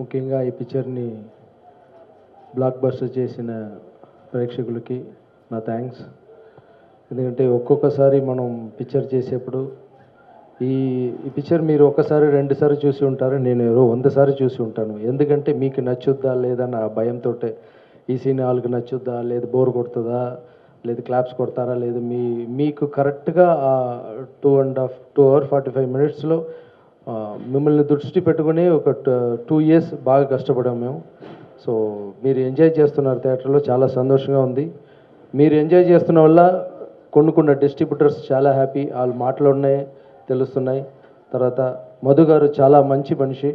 ముఖ్యంగా ఈ పిక్చర్ని block buster చేసిన ప్రేక్షకులకి నా థ్యాంక్స్. ఎందుకంటే ఒక్కొక్కసారి మనం పిక్చర్ చేసేప్పుడు ఈ ఈ పిక్చర్ మీరు ఒక్కసారి రెండుసార్లు చూసి ఉంటారు, నేను 100 సార్లు చూసి ఉంటాను. ఎందుకంటే మీకు నచ్చుద్దా లేదా నా భయంతో ఈ సీన్ వాళ్ళకి నచ్చుద్దా, లేదు బోర్ కొడుతుందా, లేదు క్లాప్స్ కొడతారా, లేదు మీకు కరెక్ట్గా 2 hours 45 minutesలో మిమ్మల్ని దృష్టి పెట్టుకుని ఒక 2 years బాగా కష్టపడాము మేము. సో మీరు ఎంజాయ్ చేస్తున్నారు థియేటర్లో, చాలా సంతోషంగా ఉంది. మీరు ఎంజాయ్ చేస్తున్న వల్ల కొనుక్కున్న డిస్ట్రిబ్యూటర్స్ చాలా హ్యాపీ, వాళ్ళ మాటలోనే తెలుస్తున్నాయి. తర్వాత మధు గారు చాలా మంచి మనిషి,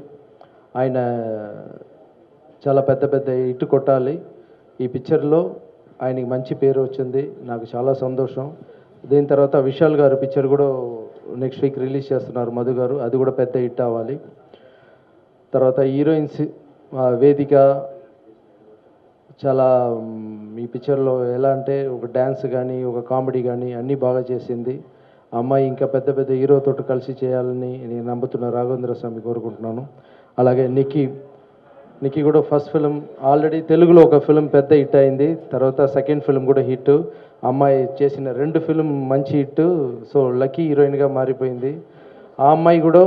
ఆయన చాలా పెద్ద పెద్ద హిట్ కొట్టాలి. ఈ పిక్చర్లో ఆయనకి మంచి పేరు వచ్చింది, నాకు చాలా సంతోషం. దీని తర్వాత విశాల్ గారు పిక్చర్ కూడా నెక్స్ట్ వీక్ రిలీజ్ చేస్తున్నారు మధు గారు, అది కూడా పెద్ద హిట్ అవ్వాలి. తర్వాత హీరోయిన్స్ వేదిక చాలా ఈ పిక్చర్లో ఎలా అంటే ఒక డ్యాన్స్ కానీ ఒక కామెడీ కానీ అన్నీ బాగా చేసింది. అమ్మాయి ఇంకా పెద్ద పెద్ద హీరోతో కలిసి చేయాలని నేను నమ్ముతున్న రాఘవేంద్ర స్వామి కోరుకుంటున్నాను. అలాగే నిక్కీ కూడా ఫస్ట్ ఫిలిం ఆల్రెడీ తెలుగులో ఒక ఫిలిం పెద్ద హిట్ అయింది, తర్వాత సెకండ్ ఫిలిం కూడా హిట్. అమ్మాయి చేసిన 2 ఫిలిం మంచి హిట్, సో లక్కీ హీరోయిన్గా మారిపోయింది. ఆ అమ్మాయి కూడా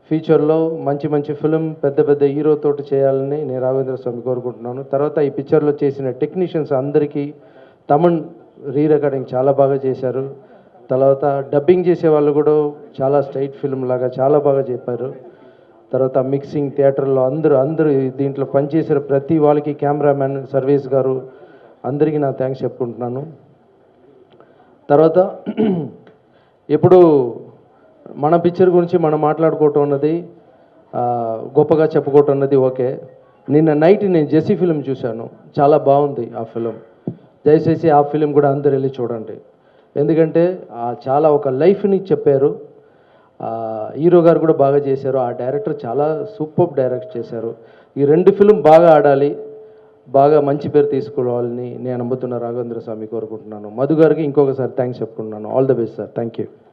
ఫ్యూచర్లో మంచి మంచి ఫిలిం పెద్ద పెద్ద హీరోతో చేయాలని నేను రాఘవేంద్ర స్వామి కోరుకుంటున్నాను. తర్వాత ఈ పిక్చర్లో చేసిన టెక్నీషియన్స్ అందరికీ తమిళ్ రీ రికార్డింగ్ చాలా బాగా చేశారు. తర్వాత డబ్బింగ్ చేసే వాళ్ళు కూడా చాలా స్ట్రైట్ ఫిల్మ్ లాగా చాలా బాగా చెప్పారు. తర్వాత మిక్సింగ్ థియేటర్లో అందరూ దీంట్లో పనిచేసిన ప్రతి వాళ్ళకి, కెమెరామ్యాన్ సర్వీస్ గారు అందరికీ నా థ్యాంక్స్ చెప్పుకుంటున్నాను. తర్వాత ఎప్పుడు మన పిక్చర్ గురించి మనం మాట్లాడుకోవటం అన్నది, గొప్పగా చెప్పుకోవటం అన్నది ఓకే. నిన్న నైట్ నేను జెస్సీ ఫిలిం చూశాను, చాలా బాగుంది ఆ ఫిలిం. దయచేసి ఆ ఫిలిం కూడా అందరు వెళ్ళి చూడండి. ఎందుకంటే చాలా ఒక లైఫ్ని చెప్పారు. హీరో గారు కూడా బాగా చేశారు, ఆ డైరెక్టర్ చాలా సూపర్ డైరెక్ట్ చేశారు. ఈ 2 ఫిలిం బాగా ఆడాలి, బాగా మంచి పేరు తీసుకోవాలని నేను నమ్ముతున్న రాఘవేంద్ర స్వామి కోరుకుంటున్నాను. మధు గారికి ఇంకొకసారి థ్యాంక్స్ చెప్పుకుంటున్నాను. All the best sir, thank you.